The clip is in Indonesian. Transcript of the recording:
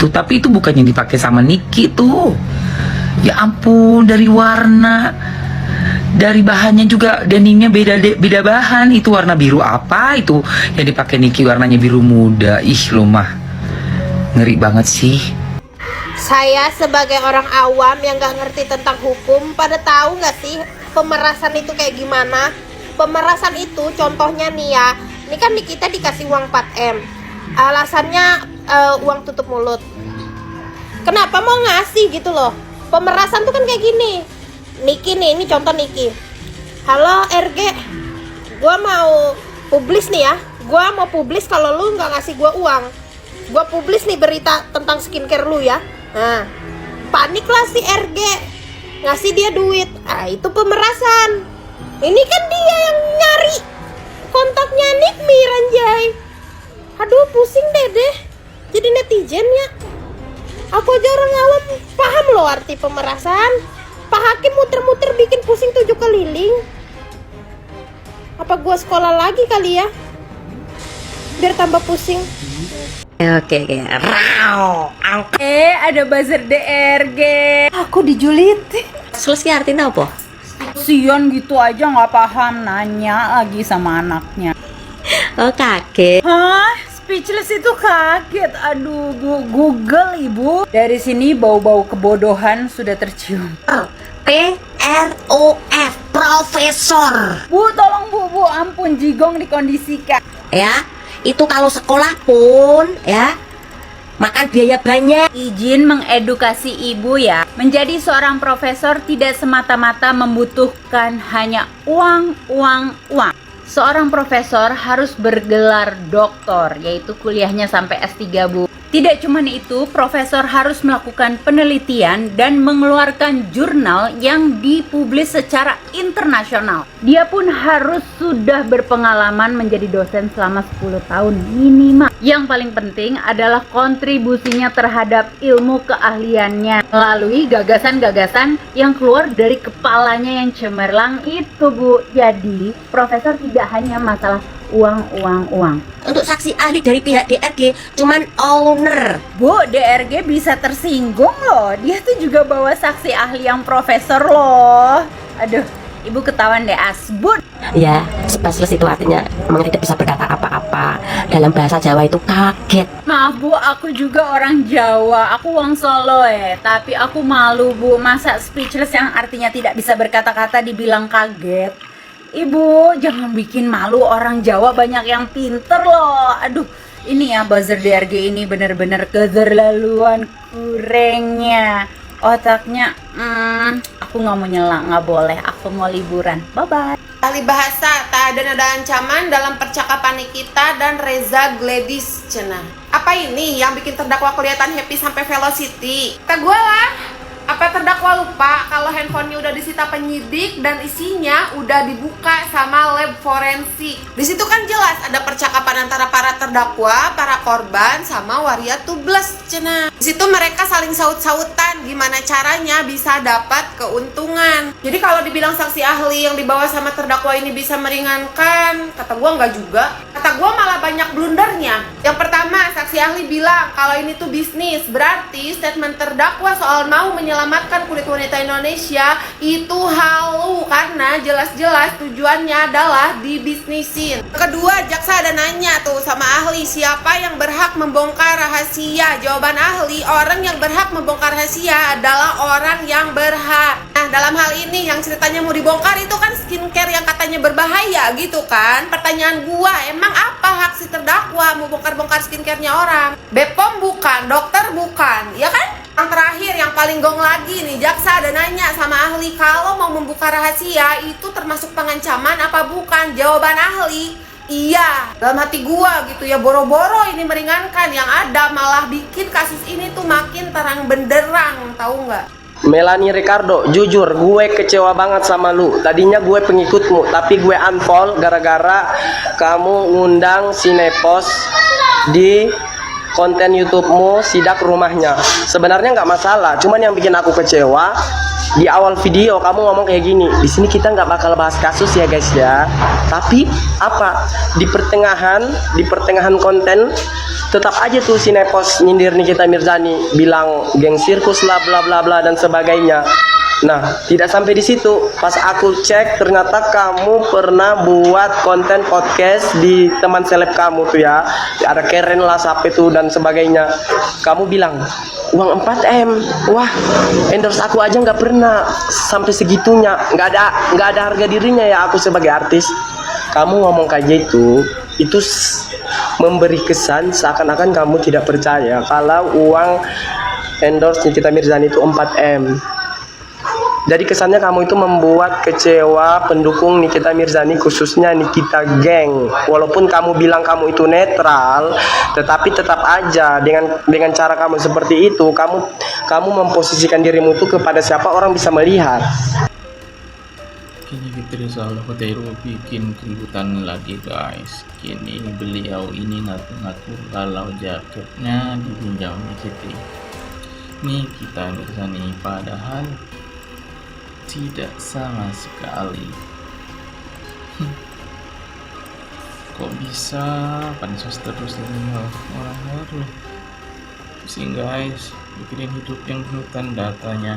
itu, tapi itu bukannya dipakai sama Niki tuh. Ya ampun, dari warna, dari bahannya juga denimnya beda bahan. Itu warna biru apa itu yang dipakai Niki, warnanya biru muda. Ih, lu mah ngeri banget sih. Saya sebagai orang awam yang gak ngerti tentang hukum, pada tahu gak sih pemerasan itu kayak gimana? Pemerasan itu contohnya nih ya, ini kan kita dikasih uang 4M, alasannya uang tutup mulut. Kenapa mau ngasih gitu loh? Pemerasan tuh kan kayak gini. Niki nih, ini contoh Niki. Halo RG, gua mau publis nih ya. Gua mau publis kalau lu nggak ngasih gua uang. Gua publis nih berita tentang skincare lu ya. Nah, paniklah si RG, ngasih dia duit. Ah, itu pemerasan. Ini kan dia yang nyari kontaknya Nikmi, Ranjay. Aduh, pusing deh jadi netizen ya. Aku aja orang awam paham loh arti pemerasan. Pak Hakim muter-muter bikin pusing 7 keliling. Apa gua sekolah lagi kali ya, biar tambah pusing. Oke. Ada buzzer DRG. Aku dijulit. Selesai artinya apa? Sian gitu aja nggak paham, nanya lagi sama anaknya. Oh, kaget. Hah? Speechless itu kaget. Aduh, Bu, Google Ibu. Dari sini bau-bau kebodohan sudah tercium. PROF, profesor. Bu, tolong Bu, ampun, jigong dikondisikan. Ya, itu kalau sekolah pun ya makan biaya banyak. Izin mengedukasi Ibu ya. Menjadi seorang profesor tidak semata-mata membutuhkan hanya uang. Seorang profesor harus bergelar doktor, yaitu kuliahnya sampai S3, Bu. Tidak cuma itu, profesor harus melakukan penelitian dan mengeluarkan jurnal yang dipublis secara internasional. Dia pun harus sudah berpengalaman menjadi dosen selama 10 tahun minimal. Yang paling penting adalah kontribusinya terhadap ilmu keahliannya melalui gagasan-gagasan yang keluar dari kepalanya yang cemerlang itu, Bu. Jadi, profesor tidak hanya masalah uang. Untuk saksi ahli dari pihak DRG cuman owner. Bu, DRG bisa tersinggung loh. Dia tuh juga bawa saksi ahli yang profesor loh. Aduh, Ibu ketahuan deh asbun. Ya, speechless itu artinya memang tidak bisa berkata apa-apa. Dalam bahasa Jawa itu kaget. Maaf Bu, aku juga orang Jawa. Aku wong Solo tapi aku malu Bu. Masa speechless yang artinya tidak bisa berkata-kata dibilang kaget? Ibu, jangan bikin malu orang Jawa, banyak yang pinter loh. Aduh, ini ya buzzer DRG ini bener-bener keterlaluan kurangnya. Otaknya, aku nggak mau nyela, nggak boleh. Aku mau liburan. Bye-bye. Ahli bahasa, tak ada nada ancaman dalam percakapan Nikita dan Reza Gladys cenah. Apa ini yang bikin terdakwa kelihatan happy sampai velocity? Kata gue lah. Apa terdakwa lupa kalau handphonenya udah disita penyidik dan isinya udah dibuka sama lab forensik? Di situ kan jelas ada percakapan antara para terdakwa, para korban, sama waria tubles cenah. Di situ mereka saling saut-sautan gimana caranya bisa dapat keuntungan. Jadi kalau dibilang saksi ahli yang dibawa sama terdakwa ini bisa meringankan, kata gua enggak juga. Kata gua malah banyak blundernya. Yang pertama, saksi ahli bilang kalau ini tuh bisnis, berarti statement terdakwa soal mau menyelamatkan kulit wanita Indonesia itu halu karena jelas-jelas tujuannya adalah dibisnisin. Kedua, jaksa ada nanya tuh sama ahli, siapa yang berhak membongkar rahasia? Jawaban ahli, orang yang berhak membongkar rahasia adalah orang yang berhak. Nah, dalam hal ini yang ceritanya mau dibongkar itu kan skincare yang katanya berbahaya gitu kan. Pertanyaan gua, emang apa hak si terdakwa mau bongkar-bongkar skincare-nya orang? Bepom bukan, dokter bukan, ya kan? Yang terakhir, yang paling gong lagi nih, jaksa ada nanya sama ahli, kalau mau membuka rahasia itu termasuk pengancaman apa bukan? Jawaban ahli, iya. Dalam hati gua gitu ya, boro-boro ini meringankan, yang ada malah bikin kasus ini tuh makin terang benderang, tahu nggak? Melanie Ricardo, jujur gue kecewa banget sama lu. Tadinya gue pengikutmu, tapi gue unfollow gara-gara kamu ngundang Sinepos di konten YouTube-mu sidak rumahnya. Sebenarnya nggak masalah, cuman yang bikin aku kecewa, di awal video kamu ngomong kayak gini, di sini kita nggak bakal bahas kasus ya guys ya, tapi apa di pertengahan konten tetap aja tuh si Nepos nyindir Nikita Mirzani, bilang geng sirkus lah bla bla bla dan sebagainya. Nah, tidak sampai di situ. Pas aku cek, ternyata kamu pernah buat konten podcast di teman seleb kamu tuh ya. Ada Keren lah, sampai tuh dan sebagainya. Kamu bilang uang 4M. Wah, endorse aku aja nggak pernah sampai segitunya. Nggak ada harga dirinya ya aku sebagai artis. Kamu ngomong kayak gitu, itu memberi kesan seakan-akan kamu tidak percaya kalau uang endorse Nikita Mirzani itu 4M. Jadi kesannya kamu itu membuat kecewa pendukung Nikita Mirzani, khususnya Nikita Geng. Walaupun kamu bilang kamu itu netral, tetapi tetap aja dengan cara kamu seperti itu, kamu memposisikan dirimu itu kepada siapa orang bisa melihat. Kini Fitri Saleh Kotero bikin keributan lagi guys. Kini beliau ini ngaku-ngaku kalau jaketnya dipinjam Nikita. Nikita Mirzani padahal tidak sama sekali. Kok bisa pansos terus ini orang baru? Pusing guys, bikin hidup yang penuh tanda tanya.